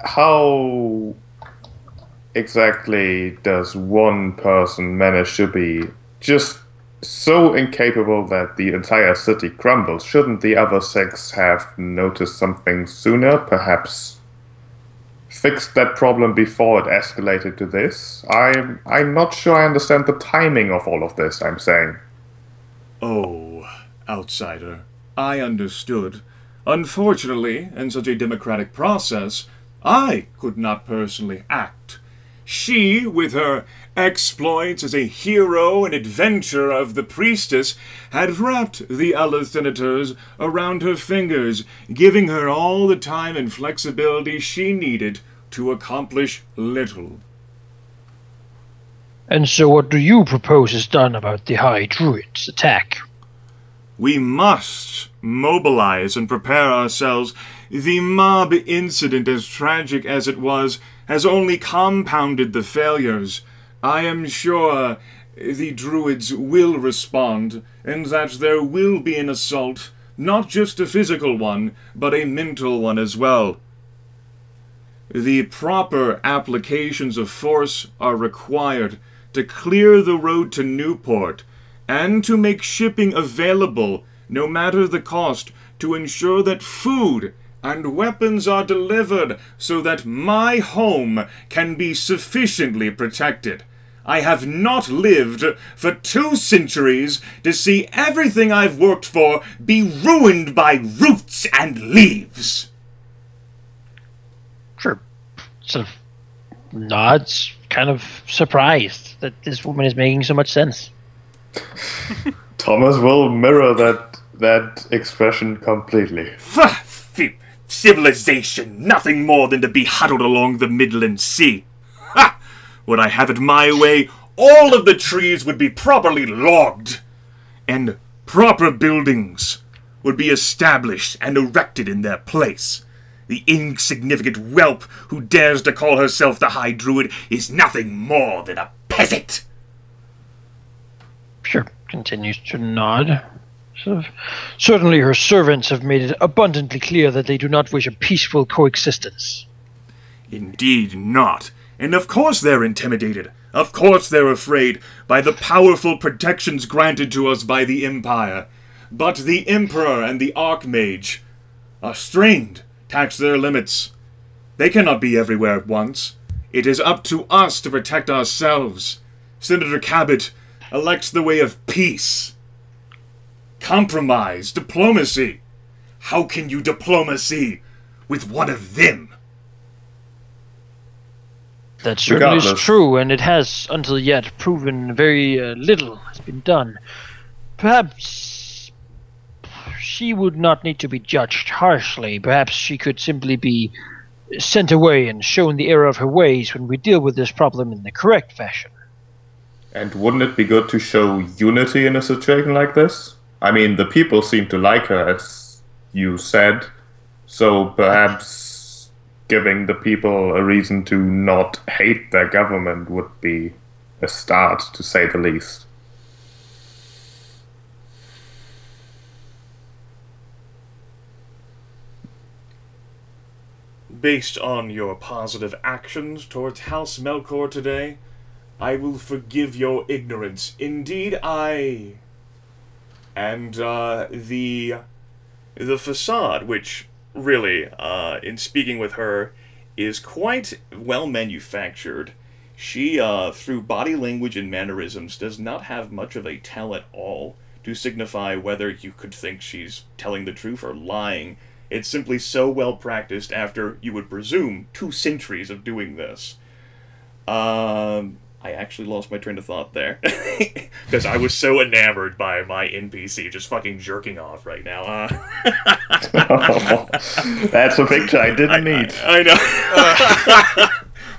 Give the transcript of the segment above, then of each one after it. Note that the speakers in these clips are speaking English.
how exactly does one person manage to be just so incapable that the entire city crumbles? Shouldn't the other six have noticed something sooner? Perhaps fixed that problem before it escalated to this? I'm not sure I understand the timing of all of this, I'm saying. Oh, outsider. I understood. Unfortunately, in such a democratic process, I could not personally act. She, with her exploits as a hero and adventurer of the priestess, had wrapped the other senators around her fingers, giving her all the time and flexibility she needed to accomplish little. And so what do you propose is done about the High Druid's attack? We must mobilize and prepare ourselves. The mob incident, as tragic as it was, has only compounded the failures. I am sure the Druids will respond, and that there will be an assault, not just a physical one, but a mental one as well. The proper applications of force are required to clear the road to Newport, and to make shipping available, no matter the cost, to ensure that food and weapons are delivered so that my home can be sufficiently protected. I have not lived for 2 centuries to see everything I've worked for be ruined by roots and leaves. Sure. Sort of nods, kind of surprised that this woman is making so much sense. Thomas will mirror that expression completely. Civilization, nothing more than to be huddled along the Midland Sea. Ha! Would I have it my way, all of the trees would be properly logged, and proper buildings would be established and erected in their place. The insignificant whelp who dares to call herself the High Druid is nothing more than a peasant. Sure, continues to nod. Certainly her servants have made it abundantly clear that they do not wish a peaceful coexistence. Indeed not. And of course they're intimidated. Of course they're afraid by the powerful protections granted to us by the Empire. But the Emperor and the Archmage are strained, tax their limits. They cannot be everywhere at once. It is up to us to protect ourselves. Senator Cabot elects the way of peace. Compromise, diplomacy. How can you diplomacy with one of them? That certainly is true, and it has, until yet, proven very little has been done. Perhaps she would not need to be judged harshly. Perhaps she could simply be sent away and shown the error of her ways when we deal with this problem in the correct fashion. And wouldn't it be good to show unity in a situation like this? I mean, the people seem to like her, as you said, so perhaps giving the people a reason to not hate their government would be a start, to say the least. Based on your positive actions towards House Melchor today, I will forgive your ignorance. Indeed, I... And, the facade, which, really, in speaking with her, is quite well manufactured. She, through body language and mannerisms, does not have much of a tell at all to signify whether you could think she's telling the truth or lying. It's simply so well practiced after, you would presume, 2 centuries of doing this. I actually lost my train of thought there. Because I was so enamored by my NPC just fucking jerking off right now. That's a picture I didn't need. I know.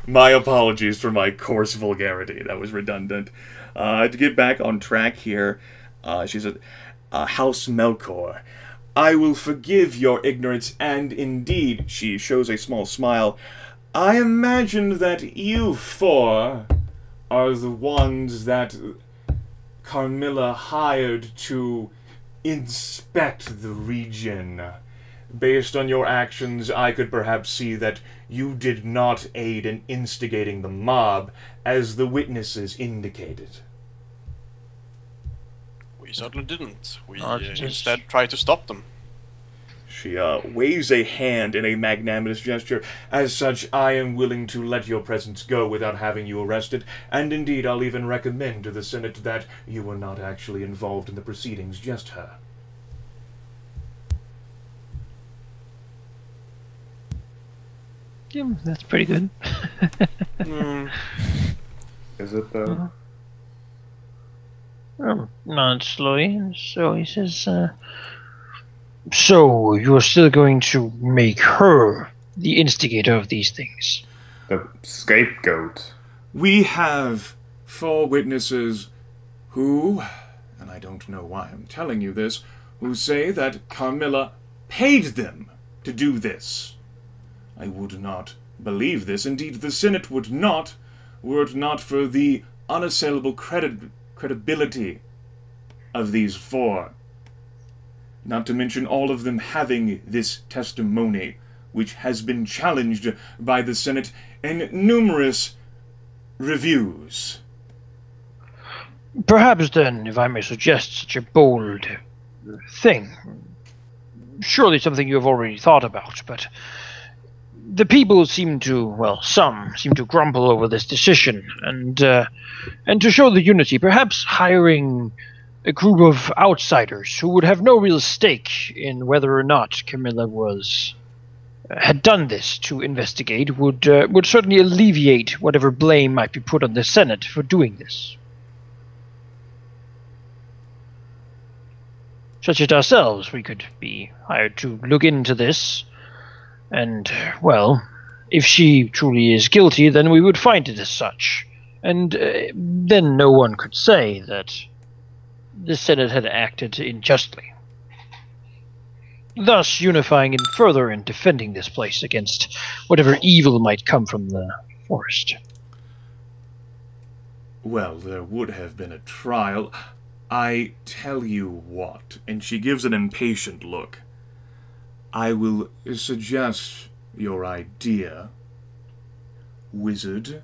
My apologies for my coarse vulgarity. That was redundant. To get back on track here, she said, House Melchor, I will forgive your ignorance, and indeed, she shows a small smile, I imagine that you 4 are the ones that Carmilla hired to inspect the region. Based on your actions, I could perhaps see that you did not aid in instigating the mob, as the witnesses indicated. We certainly didn't. We just... instead tried to stop them. She waves a hand in a magnanimous gesture. As such, I am willing to let your presence go without having you arrested, and indeed I'll even recommend to the Senate that you were not actually involved in the proceedings, just her. Yeah, that's pretty good. Is it though? Not slowly. So he says, so you're still going to make her the instigator of these things? The scapegoat. We have 4 witnesses who, and I don't know why I'm telling you this, who say that Carmilla paid them to do this. I would not believe this. Indeed, the Senate would not, were it not for the unassailable credibility of these 4. Not to mention all of them having this testimony, which has been challenged by the Senate in numerous reviews. Perhaps then, if I may suggest such a bold thing, surely something you have already thought about, but the people seem to, well, some seem to grumble over this decision, and to show the unity, perhaps hiring a group of outsiders who would have no real stake in whether or not Camilla had done this to investigate would certainly alleviate whatever blame might be put on the Senate for doing this. Such as ourselves, we could be hired to look into this, and, well, if she truly is guilty, then we would find it as such, and then no one could say that the Senate had acted unjustly, thus unifying it further and defending this place against whatever evil might come from the forest. Well, there would have been a trial. I tell you what, and she gives an impatient look. I will suggest your idea, wizard,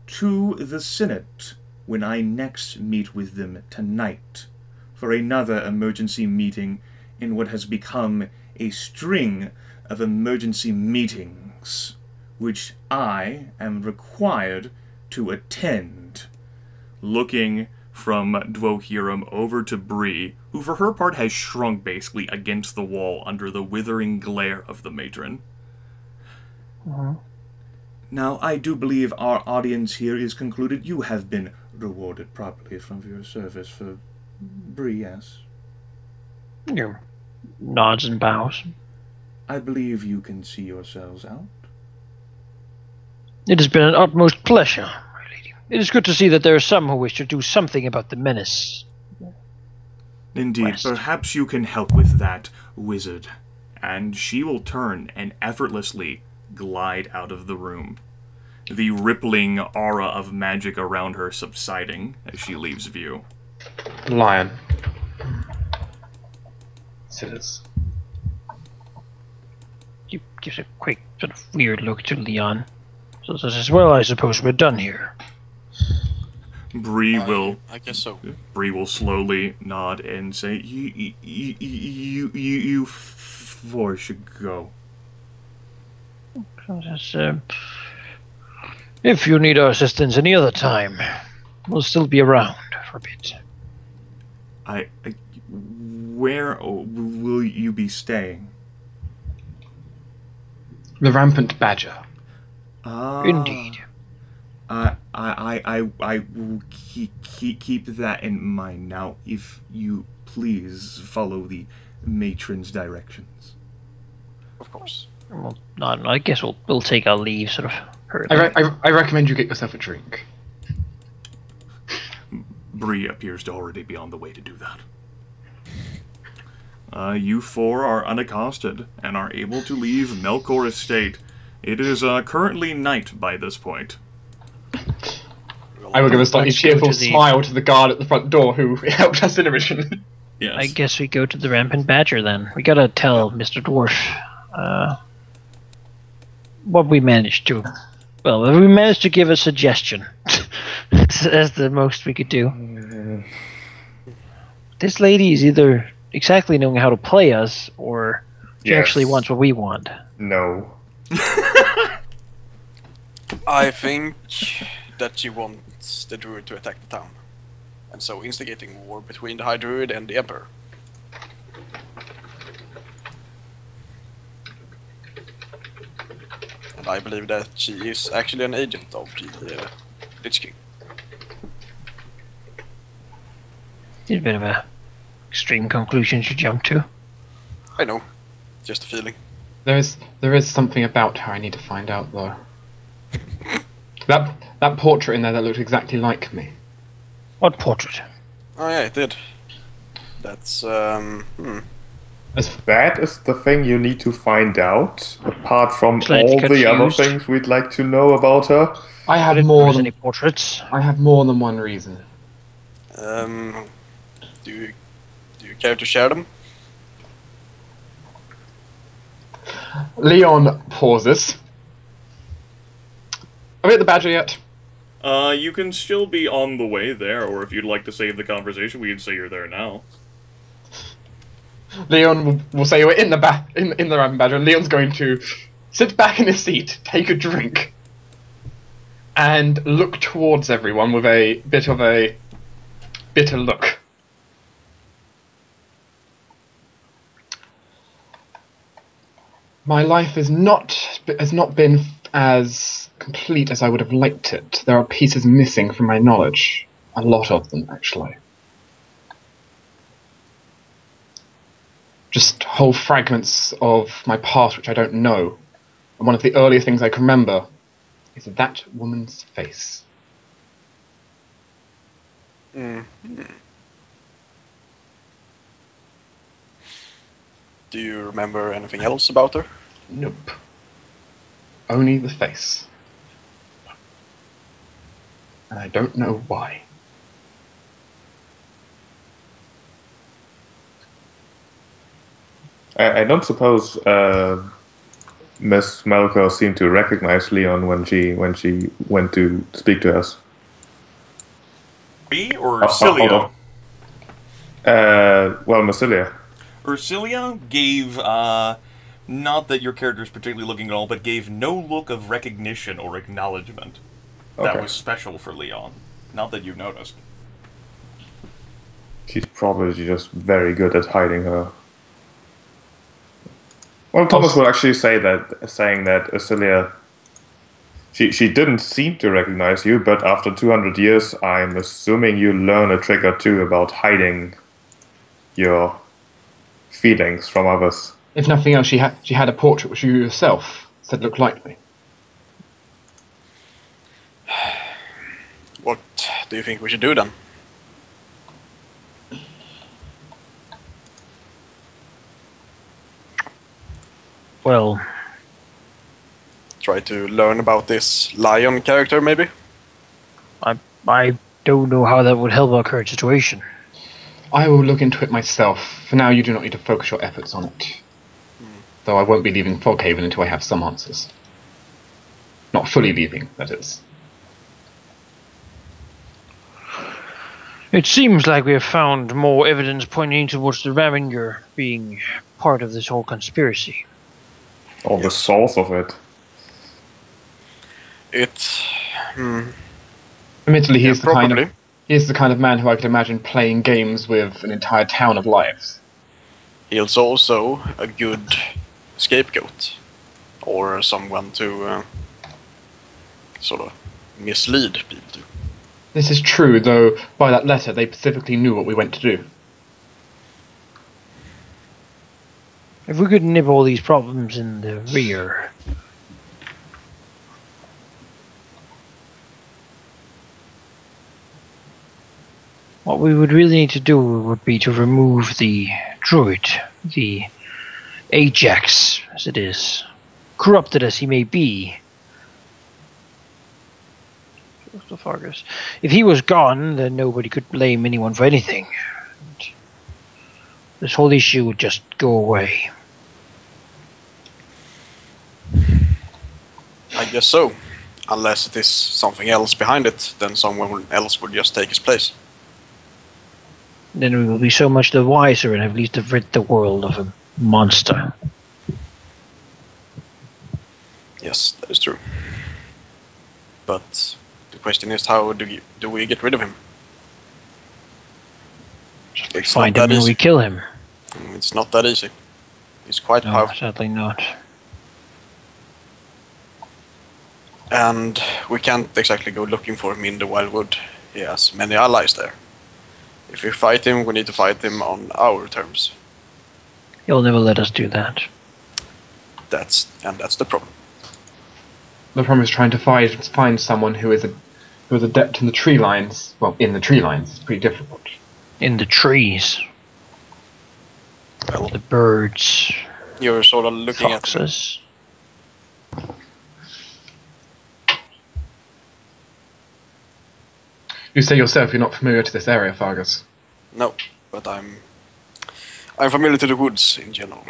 to the Senate when I next meet with them tonight for another emergency meeting in what has become a string of emergency meetings, which I am required to attend. Looking from Dwohurim over to Bree, who for her part has shrunk basically against the wall under the withering glare of the matron. Now, I do believe our audience here is concluded. You have been rewarded properly from your service for Bree, yes? Yeah. Nods and bows. I believe you can see yourselves out. It has been an utmost pleasure, my lady. It is good to see that there are some who wish to do something about the menace. Indeed, West. Perhaps you can help with that, wizard. And she will turn and effortlessly glide out of the room, the rippling aura of magic around her subsiding as she leaves view. Lion. Says. He gives a quick, sort of weird look to Leon. So says, well, I suppose we're done here. Bree will. I guess so. Bree will slowly nod and say, "You 4 should go." So says, if you need our assistance any other time, we'll still be around for a bit. Where will you be staying? The Rampant Badger. Indeed. I will keep that in mind. Now, if you please follow the matron's directions. Of course. Well, I guess we'll take our leave, sort of. I recommend you get yourself a drink. Bree appears to already be on the way to do that. You 4 are unaccosted and are able to leave Melchor Estate. It is currently night by this point. I will give a slightly cheerful smile to the guard at the front door who helped us in originally. Yes. I guess we go to the Rampant Badger then. We gotta tell Mr. Dwarf what we managed to. Well, we managed to give a suggestion. That's the most we could do. This lady is either exactly knowing how to play us, or she actually wants what we want. No. I think that she wants the Druid to attack the town, and so instigating war between the High Druid and the Emperor. And I believe that she is actually an agent of the Lich King. It's a bit of a extreme conclusion to jump to. I know, just a feeling. There is something about her I need to find out, though. That portrait in there that looked exactly like me. What portrait? Oh yeah, it did. That's That is the thing you need to find out, apart from Slightly all the other confused. things we'd like to know about her. I have If more there's than any portraits. I have more than one reason. do you care to share them? Leon pauses. Are we at the Badger yet? You can still be on the way there, or if you'd like to save the conversation, we can say you're there now. Leon will say we're in the Rampant Badger. And Leon's going to sit back in his seat, take a drink, and look towards everyone with a bit of a bitter look. My life has not been as complete as I would have liked it. There are pieces missing from my knowledge. A lot of them, actually. Just whole fragments of my past which I don't know. And one of the earliest things I can remember is that woman's face. Do you remember anything else about her? Nope. Only the face. And I don't know why. I don't suppose Miss Melchors seemed to recognize Leon when she went to speak to us. Me or Cilia? Well, Massilia. Ursilia gave, not that your character is particularly looking at all, but gave no look of recognition or acknowledgement. That was special for Leon. Not that you've noticed. She's probably just very good at hiding her. Well, Thomas would actually saying that Ursilia, she didn't seem to recognize you, but after 200 years, I'm assuming you learn a trick or two about hiding your feelings from others. If nothing else, she had a portrait which you yourself said looked like me. What do you think we should do then? Well, Try to learn about this lion character, maybe? I don't know how that would help our current situation. I will look into it myself. For now, you do not need to focus your efforts on it. Though I won't be leaving Foghaven until I have some answers. Not fully leaving, that is. It seems like we have found more evidence pointing towards the Ravager being part of this whole conspiracy. Or the source of it. Admittedly, he is probably. the kind of man who I could imagine playing games with an entire town of lives. He is also a good scapegoat. Or someone to sort of mislead people to. This is true, though by that letter they specifically knew what we went to do. If we could nip all these problems in the rear. What we would really need to do would be to remove the Druid, the Ajax, as it is, corrupted as he may be. The Fargus. If he was gone, then nobody could blame anyone for anything. this whole issue would just go away. I guess so. Unless it is something else behind it, then someone else would just take his place. Then we will be so much the wiser and at least have rid the world of a monster. Yes, that is true. But the question is, how do we get rid of him? It's Find him and we kill him. It's not that easy. He's quite powerful. Sadly not. And we can't exactly go looking for him in the Wildwood. He has many allies there. If we fight him, we need to fight him on our terms. He'll never let us do that. That's the problem. The problem is trying to find someone who is adept in the tree lines. Well, in the tree lines, it's pretty difficult. In the trees. Well, the birds. You're sort of looking foxes. at them. You say yourself you're not familiar to this area, Fargus. No, but I'm familiar to the woods in general.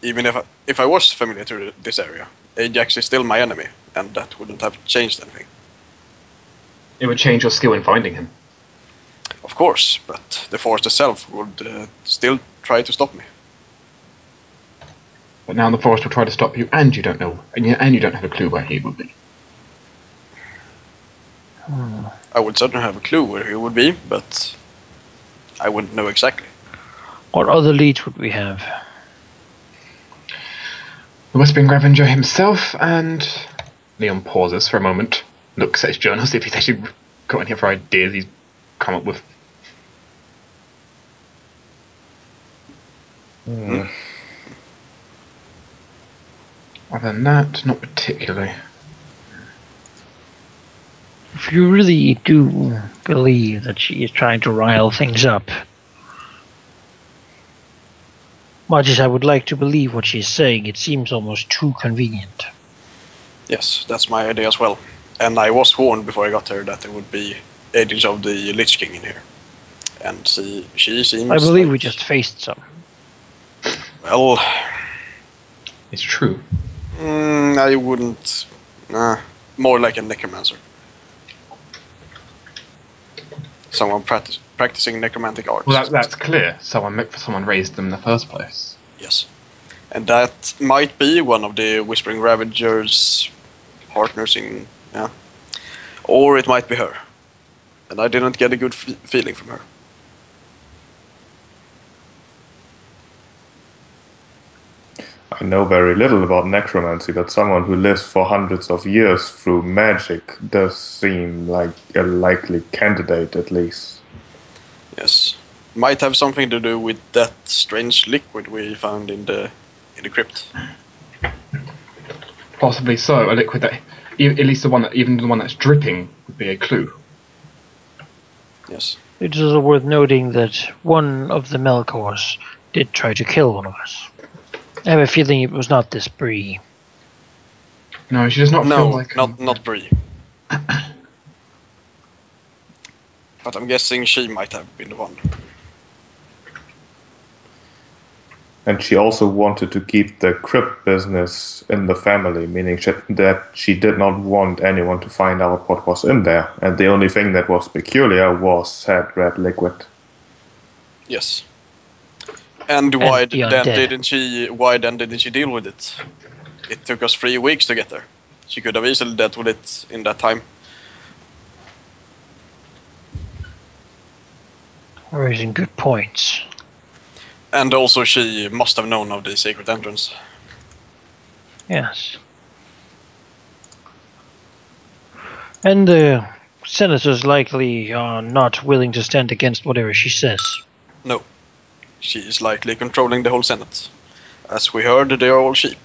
Even if I was familiar to this area, Ajax is still my enemy, and that wouldn't have changed anything. It would change your skill in finding him. Of course, but the forest itself would still try to stop me. But now the forest will try to stop you, and you don't know, and you don't have a clue where he will be. I would certainly have a clue where he would be, but I wouldn't know exactly. What other leads would we have? The Whispering Gravenger himself, and Leon pauses for a moment, looks at his journal, see if he's actually got any other ideas he's come up with. Other than that, not particularly. If you really do believe that she is trying to rile things up, much as I would like to believe what she is saying, it seems almost too convenient. Yes, that's my idea as well. And I was warned before I got here that there would be agents of the Lich King in here. And she seems... I believe we just faced some. Well... It's true. I wouldn't... more like a necromancer. Someone practicing necromantic arts. Well, that's clear. Someone raised them in the first place. Yes. And that might be one of the Whispering Ravager's partners in... Yeah. Or it might be her. And I didn't get a good feeling from her. I know very little about necromancy, but someone who lives for hundreds of years through magic does seem like a likely candidate, at least. Yes. Might have something to do with that strange liquid we found in the crypt. Possibly so. A liquid that, at least even the one that's dripping, would be a clue. Yes. It is also worth noting that one of the Melchors did try to kill one of us. I have a feeling it was not this Bree. No, she does not feel like... not Bree. But I'm guessing she might have been the one. And she also wanted to keep the crypt business in the family, meaning that she did not want anyone to find out what was in there. And the only thing that was peculiar was said red liquid. Yes. And why then didn't she deal with it? It took us 3 weeks to get there. She could have easily dealt with it in that time. Raising good points. And also she must have known of the secret entrance. Yes. And the senators likely are not willing to stand against whatever she says. No. She is likely controlling the whole Senate. As we heard, they are all sheep.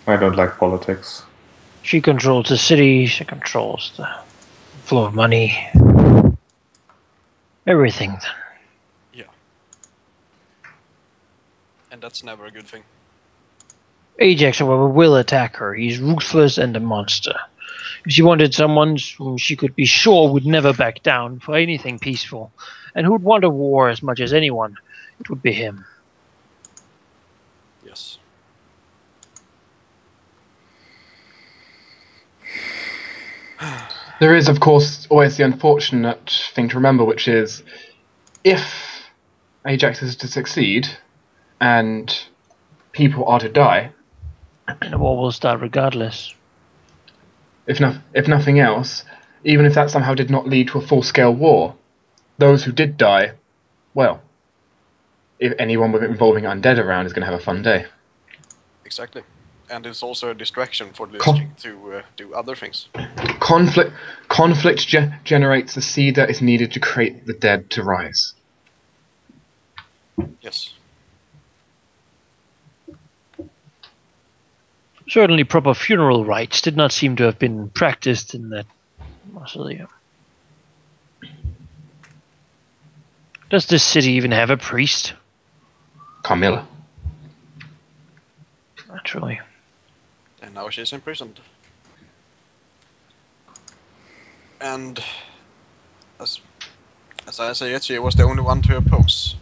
I don't like politics. She controls the city, she controls the flow of money. Everything, then. Yeah. And that's never a good thing. Ajax, however, will attack her. He's ruthless and a monster. If she wanted someone whom she could be sure would never back down for anything peaceful, and who'd want a war as much as anyone, it would be him. Yes. There is, of course, always the unfortunate thing to remember, which is if Ajax is to succeed and people are to die, And the war will start regardless. if nothing else, even if that somehow did not lead to a full-scale war, those who did die, well, if anyone with involving undead around is going to have a fun day. Exactly. And it's also a distraction for the Lich King to do other things. Conflict generates the seed that is needed to create the dead to rise. Yes. Certainly proper funeral rites did not seem to have been practiced in that mausoleum. Does this city even have a priest? Carmilla. Naturally. And now she's imprisoned. And as I say it, she was the only one to oppose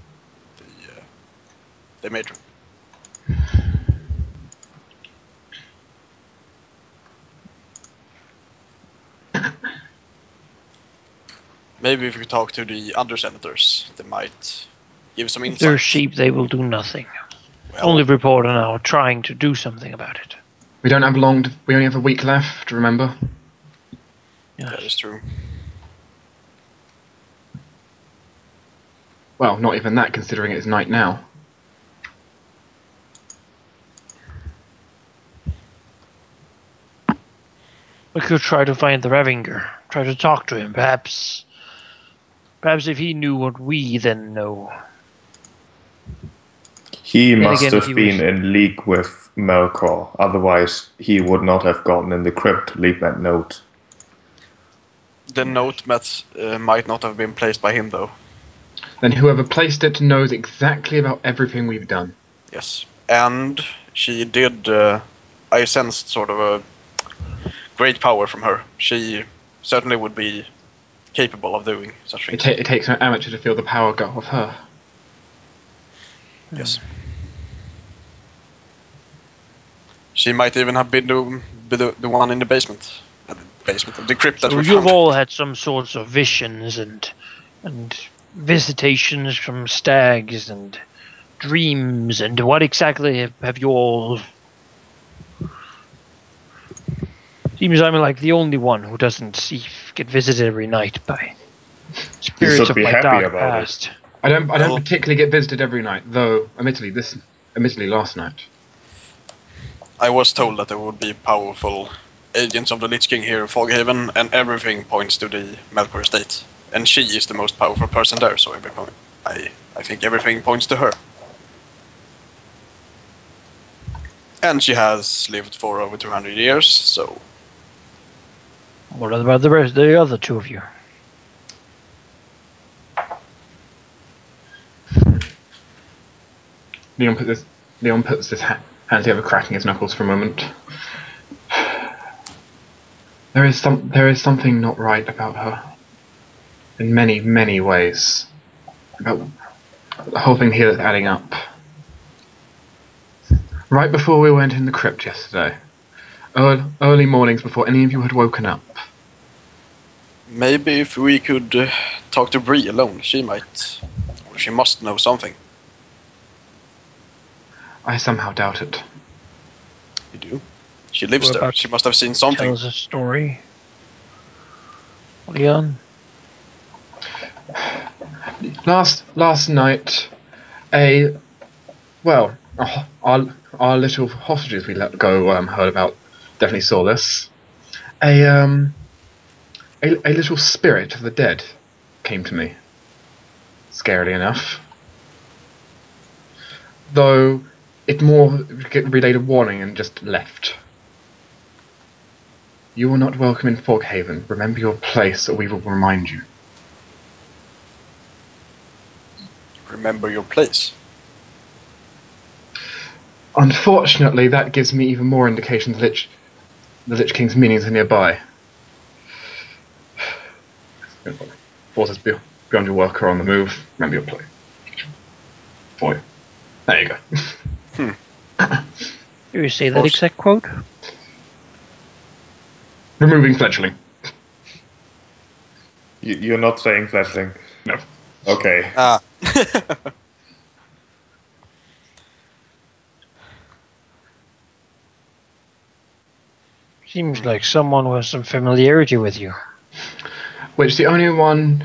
the matron. Maybe if we talk to the other senators, they might give some If insight. they're sheep, they will do nothing. Well, Only report on our trying to do something about it. We don't have long. We only have a week left. Remember? Yes. that is true. Well, not even that, considering it's night now. We could try to find the Revinger. Try to talk to him. Perhaps if he knew what we then know. He Then must again, have he been was- in league with Melchor, otherwise he would not have gotten in the crypt to leave that note. The note might not have been placed by him, though. Then whoever placed it knows exactly about everything we've done. Yes. And she did... I sensed sort of a great power from her. She certainly would be capable of doing such things. It takes an amateur to feel the power go off her. Yes. She might even have been the one in the basement. The basement of the crypt that So we you've found. all had some sorts of visions and visitations from stags and dreams, and what exactly have you all... Seems I'm like the only one who doesn't get visited every night by spirits of be my happy dark about it. past. I don't Well- particularly get visited every night, though. Admittedly, last night. I was told that there would be powerful agents of the Lich King here in Foghaven, and everything points to the Melchor estate. And she is the most powerful person there, so I think everything points to her. And she has lived for over 200 years, so... What about the other two of you? Leon puts his hand together, cracking his knuckles for a moment. There is something not right about her. In many, many ways. About the whole thing here that's adding up. Right before we went in the crypt yesterday, early mornings before any of you had woken up, Maybe if we could talk to Bree alone, she might... Or she must know something. I somehow doubt it. You do? She lives We're there. about She must have seen something. Tell us a story. Leon? Last night, our little hostages we let go heard about. Definitely saw this. A little spirit of the dead came to me. Scarily enough, though it more relayed a warning and just left. You are not welcome in Foghaven. Remember your place, or we will remind you. Remember your place. Unfortunately, that gives me even more indications the Lich King's meanings are nearby. Forces beyond your work are on the move. Remember your play. Boy. There you go. Do you say that exact quote? Removing fledgling. You're not saying fledgling? No. Okay. Seems like someone with some familiarity with you. Which the only one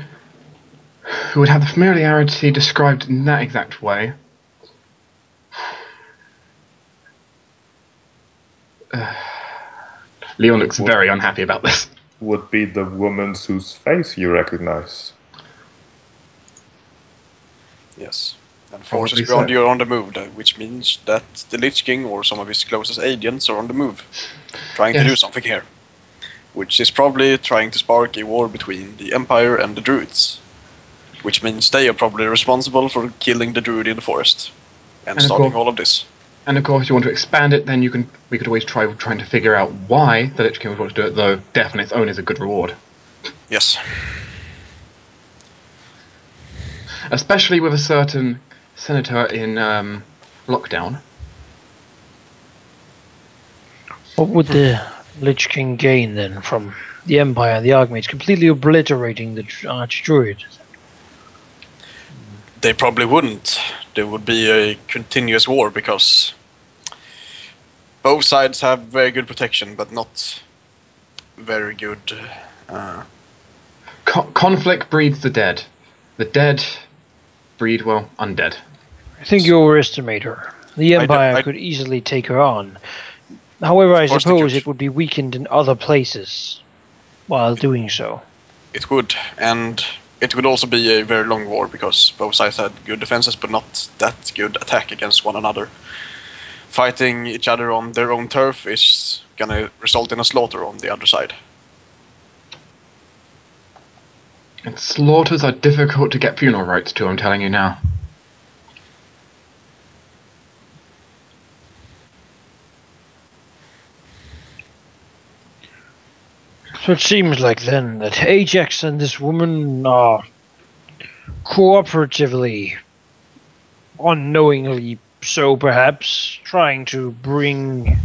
who would have the familiarity described in that exact way Leon looks very unhappy about this. Would be the woman whose face you recognize. Yes. And forces beyond you are on the move, which means that the Lich King or some of his closest agents are on the move, trying to do something here. Which is probably trying to spark a war between the Empire and the Druids. Which means they are probably responsible for killing the Druid in the forest. And starting all of this. And of course, if you want to expand it, then we could always trying to figure out why the Lich King would want to do it, though death on its own is a good reward. Yes. Especially with a certain senator in lockdown. What would the Lich King gain then from the Empire and the Archmage completely obliterating the Archdruid? They probably wouldn't. There would be a continuous war because both sides have very good protection, but not very good. Conflict breeds the dead. The dead breed, well, undead. I think you overestimate her. The Empire could easily take her on. However, I suppose it would be weakened in other places while doing so. It would, and it would also be a very long war because both sides had good defenses but not that good attack against one another. Fighting each other on their own turf is gonna result in a slaughter on the other side. And slaughters are difficult to get funeral rites to, I'm telling you now. So it seems like then that Ajax and this woman are cooperatively, unknowingly so perhaps, trying to bring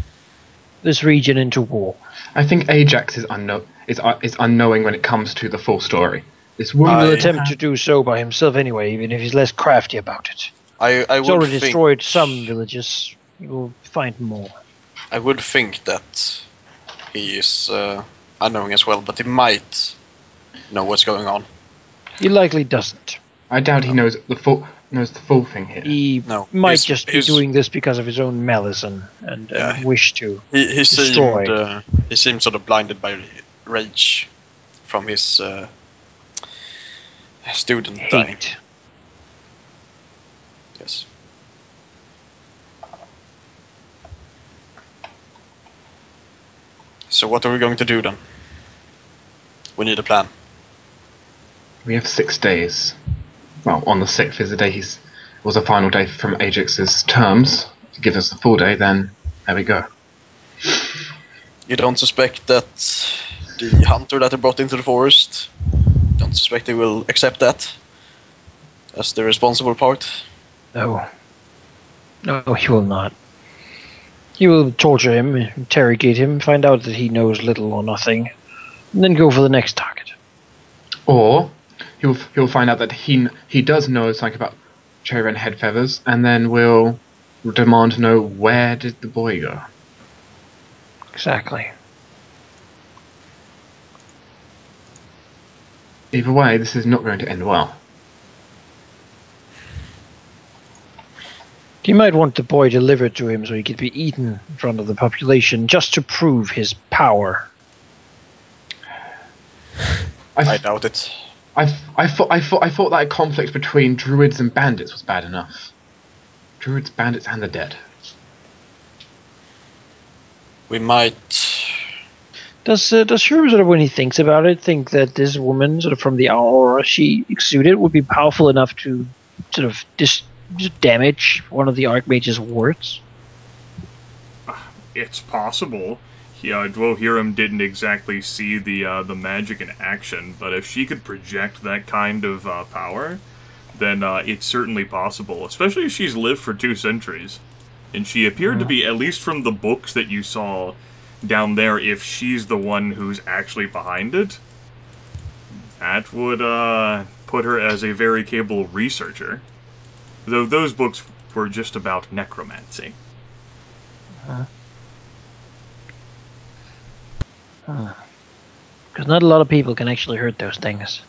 this region into war. I think Ajax is unknowing when it comes to the full story. This woman will attempt to do so by himself anyway, even if he's less crafty about it. He's already destroyed some villages. He will find more. I would think that he is unknowing as well, but he might know what's going on. He likely doesn't. I doubt he knows the full thing here. He might just be doing this because of his own malice and wish to destroy. He seemed sort of blinded by rage from his student dying. Yes. So what are we going to do then? We need a plan. We have 6 days. Well, on the 6th is the day was a final day from Ajax's terms. To give us the full day, then there we go. You don't suspect that the hunter that they brought into the forest, don't suspect they will accept that as the responsible part? No. No, he will not. He will torture him, interrogate him, find out that he knows little or nothing, and then go for the next target. Or he'll find out that he does know something about cherry red head feathers, and then will demand to know where did the boy go. Exactly. Either way, this is not going to end well. He might want the boy delivered to him so he could be eaten in front of the population, just to prove his power. I doubt it. I thought that conflict between druids and bandits was bad enough. Druids, bandits, and the dead. We might. Does Shrew, sort of, when he thinks about it, think that this woman, sort of from the aura she exuded, would be powerful enough to sort of damage one of the Archmage's wards? It's possible. Dwohurim didn't exactly see the magic in action, but if she could project that kind of power, then it's certainly possible, especially if she's lived for 2 centuries. And she appeared to be, at least from the books that you saw down there, if she's the one who's actually behind it, that would put her as a very capable researcher. Though those books were just about necromancy. Because not a lot of people can actually hurt those things.